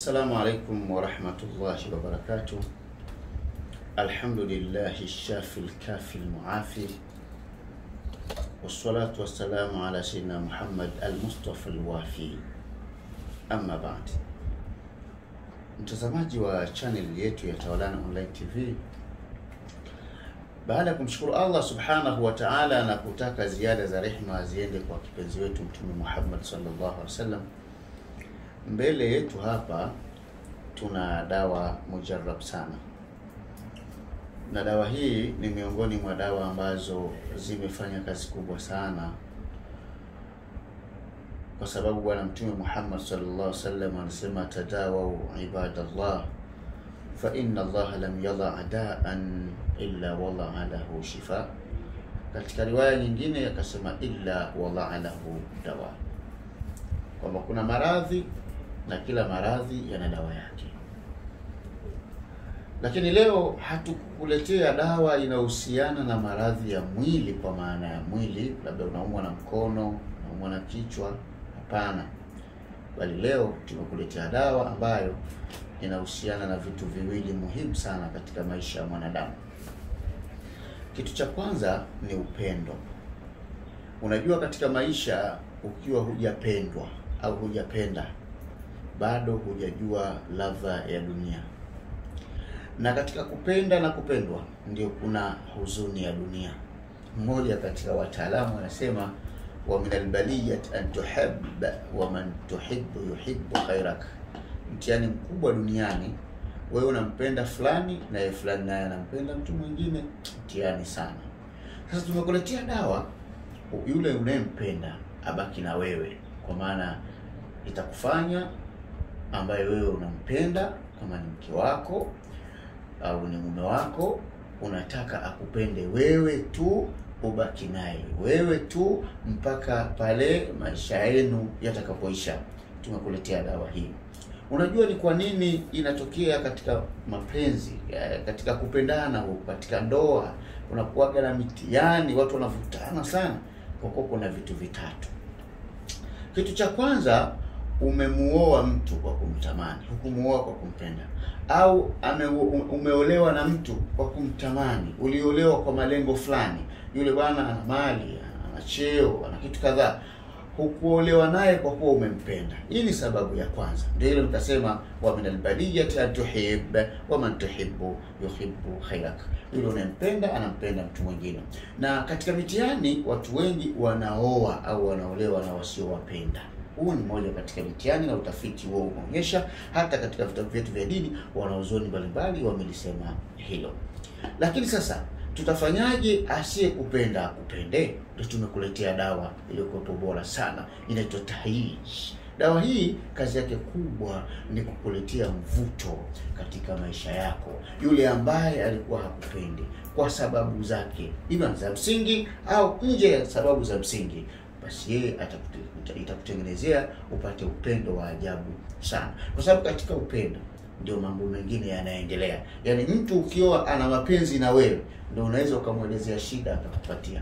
السلام عليكم ورحمة الله وبركاته. الحمد لله الشافي الكافي المعافي، والصلاة والسلام على سيدنا محمد المصطفى الوافي. Amma baad, mtazamaji wa channel yetu ya Tawalana Online TV, baada ya kumshukuru Allah subhanahu wa ta'ala na kutaka ziada za rehema ziende kwa kipenzi wetu Mtume Muhammad sallallahu alaihi wasallam, mbele yetu hapa tuna dawa mujarrab sana, na dawa hii ni miongoni mwa dawa ambazo zimefanya kazi kubwa sana, kwa sababu bwana Mtume Muhammad sallallahu alaihi wasallam anasema, tadawu ibadallah fa inna Allah lam yadha da'an illa wada'a lahu shifa. Katika riwaya nyingine yakasema illa wada'a lahu dawa, kwamba kuna maradhi na kila maradhi yana dawa yake. Lakini leo hatukukuletea dawa inahusiana na maradhi ya mwili, kwa maana ya mwili, labda unaumwa na mkono, unaumwa na kichwa. Hapana, bali leo tumekuletea dawa ambayo inahusiana na vitu viwili muhimu sana katika maisha ya mwanadamu. Kitu cha kwanza ni upendo. Unajua, katika maisha ukiwa hujapendwa au hujapenda, bado hujajua ladha ya dunia. Na katika kupenda na kupendwa ndio kuna huzuni ya dunia. Mmoja katika wataalamu anasema, wa min albaliyat an tuhib wa man tuhibbu yuhibbu khairak. Mtihani mkubwa duniani, wewe unampenda fulani na yeye fulani naye anampenda mtu mwingine, mtihani sana. Sasa tumekuletea dawa, yule unayempenda abaki na wewe, kwa maana itakufanya ambaye wewe unampenda, kama ni mke wako au ni mume wako, unataka akupende wewe tu, ubaki naye wewe tu mpaka pale maisha yenu yatakapoisha. Tumekuletea dawa hii. Unajua ni kwa nini inatokea katika mapenzi, katika kupendana, katika ndoa unakuwa na mitihani, watu wanavutana sana? Kwa kuwa kuna vitu vitatu. Kitu cha kwanza, umemuoa mtu kwa kumtamani, hukumuoa kwa kumpenda. Au umeolewa na mtu kwa kumtamani, uliolewa kwa malengo fulani. Yule bwana ana mali, ana cheo, ana kitu kadhaa, hukuolewa naye kwa kuwa umempenda. Hii ni sababu ya kwanza. Ndio ile nikasema, wa min albaliyati an tuhib wa man tuhibbu yuhibbu khairak. Yule unempenda anampenda mtu mwingine. Na katika mitihani, watu wengi wanaoa au wanaolewa na wasiowapenda. Huu ni moja katika mitihani, na utafiti huo umeonyesha hata katika vitabu vyetu vya dini, wanaozoni mbalimbali wamelisema hilo. Lakini sasa tutafanyaje asiyekupenda akupende? Ndio tumekuletea dawa iliyokuwa bora sana, inaitwa Tahyij. Dawa hii kazi yake kubwa ni kukuletea mvuto katika maisha yako. Yule ambaye alikuwa hakupendi kwa sababu zake, ima za msingi au nje ya sababu za msingi, basi yeye itakutengenezea upate upendo wa ajabu sana. Kwa sababu katika upendo ndio mambo mengine yanaendelea. Yaani mtu ukiwa ana mapenzi na wewe, ndio unaweza ukamwelezea shida akakupatia.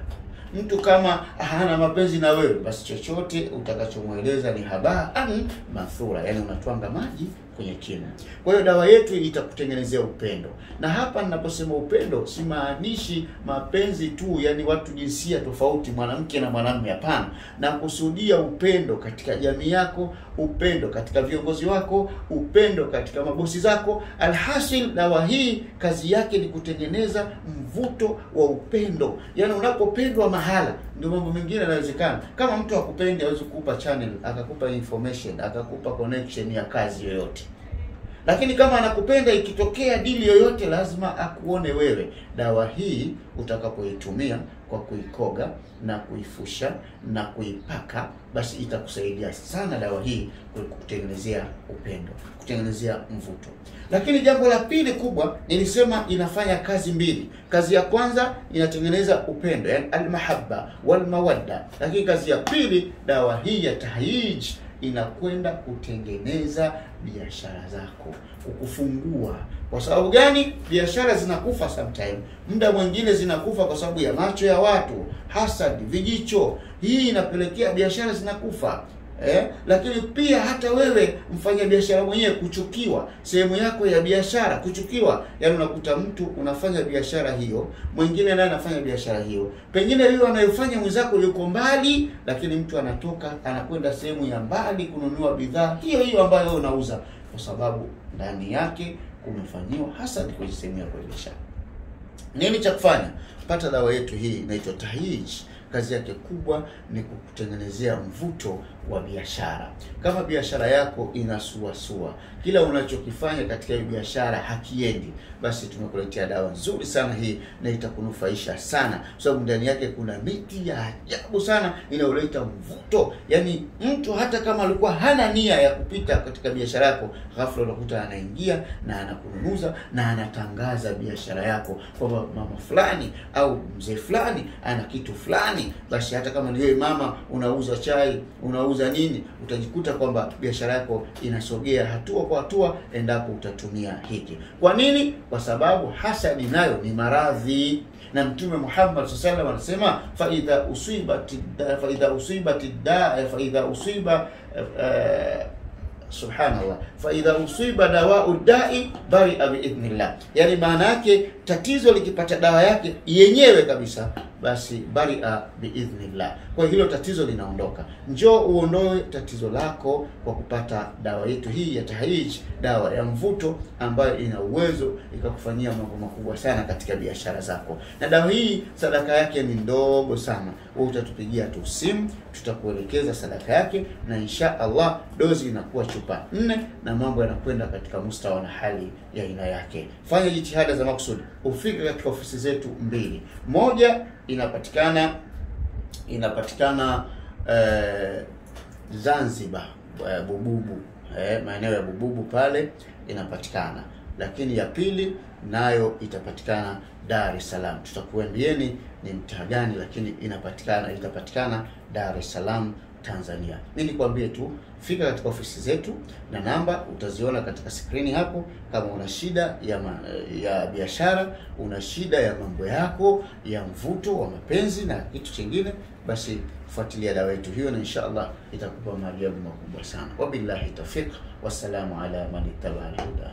Mtu kama hana mapenzi na wewe, basi chochote utakachomweleza ni habaan mathura, yani unatwanga maji kwenye kinu. Kwa hiyo dawa yetu itakutengenezea upendo. Na hapa ninaposema upendo, simaanishi mapenzi tu, yani watu jinsia tofauti, mwanamke na mwanamume, hapana. Na kusudia upendo katika jamii yako, upendo katika viongozi wako, upendo katika mabosi zako. Alhasil, dawa hii kazi yake ni kutengeneza mvuto wa upendo. Yani unapopendwa mahala, ndio mambo mengine yanawezekana. Kama mtu akupendi, hawezi kukupa channel, akakupa information, akakupa connection ya kazi yoyote. Lakini kama anakupenda, ikitokea dili yoyote lazima akuone wewe. Dawa hii utakapoitumia kwa kuikoga na kuifusha na kuipaka, basi itakusaidia sana dawa hii kutengenezea upendo, kutengenezea mvuto. Lakini jambo la pili kubwa, nilisema inafanya kazi mbili. Kazi ya kwanza inatengeneza upendo, yani almahabba wal mawadda. Lakini kazi ya pili, dawa hii ya Tahyij inakwenda kutengeneza biashara zako, kukufungua. Kwa sababu gani? Biashara zinakufa sometime. Muda mwingine zinakufa kwa sababu ya macho ya watu, hasad, vijicho. Hii inapelekea biashara zinakufa. Lakini pia hata wewe mfanya biashara mwenyewe kuchukiwa, sehemu yako ya biashara kuchukiwa. Yaani unakuta mtu unafanya biashara hiyo, mwingine naye anafanya biashara hiyo, pengine hiyo anayofanya mwenzako yuko mbali, lakini mtu anatoka anakwenda sehemu ya mbali kununua bidhaa hiyo hiyo ambayo wewe unauza, kwa sababu ndani yake kumefanyiwa hasad kwenye sehemu yako ya biashara. Nini cha kufanya? Pata dawa yetu hii inaitwa Tahyij. Kazi yake kubwa ni kukutengenezea mvuto wa biashara. Kama biashara yako inasuasua, kila unachokifanya katika hiyo biashara hakiendi, basi tumekuletea dawa nzuri sana hii na itakunufaisha sana, kwa sababu ndani yake kuna miti ya ajabu sana inayoleta mvuto. Yaani mtu hata kama alikuwa hana nia ya kupita katika biashara yako, ghafla unakuta anaingia na anakununuza na anatangaza biashara yako kwamba mama fulani au mzee fulani ana kitu fulani. Basi hata kama ni wewe mama unauza chai, unauza nini, utajikuta kwamba biashara yako inasogea hatua kwa hatua endapo utatumia hiki. Kwa nini? Kwa sababu hasadi nayo ni maradhi, na Mtume Muhammad sallallahu alaihi wasallam anasema subhanallah, fa idha usiba dawa'u da'i bari'a bi idhnillah. Yani maana yake tatizo likipata dawa yake yenyewe kabisa, basi bari'a bi idhnillah, kwa hilo tatizo linaondoka. Njoo uondoe tatizo lako kwa kupata dawa yetu hii ya Tahyij, dawa ya mvuto ambayo ina uwezo ikakufanyia mambo makubwa sana katika biashara zako. Na dawa hii sadaka yake ni ndogo sana. Wewe utatupigia tu simu, tutakuelekeza sadaka yake, na insha Allah dozi inakuwa chupa 4 na mambo yanakwenda katika mustawa na hali ya aina yake. Fanya jitihada za maksudi ufike katika ofisi zetu 2. Moja inapatikana Zanzibar, Bububu, maeneo ya Bububu pale inapatikana, lakini ya pili nayo itapatikana Dar es Salaam. Tutakuambieni ni mtaa gani, lakini itapatikana Dar es Salaam, Tanzania. Mimi nikwambie tu fika katika ofisi zetu, na namba utaziona katika skrini hapo. Kama una shida ya biashara, una shida ya mambo yako ya mvuto wa mapenzi na kitu kingine, basi fuatilia dawa yetu hiyo na inshallah itakupa maajabu makubwa sana. Wabillahi tawfiq, wassalamu ala man ittaba al-huda.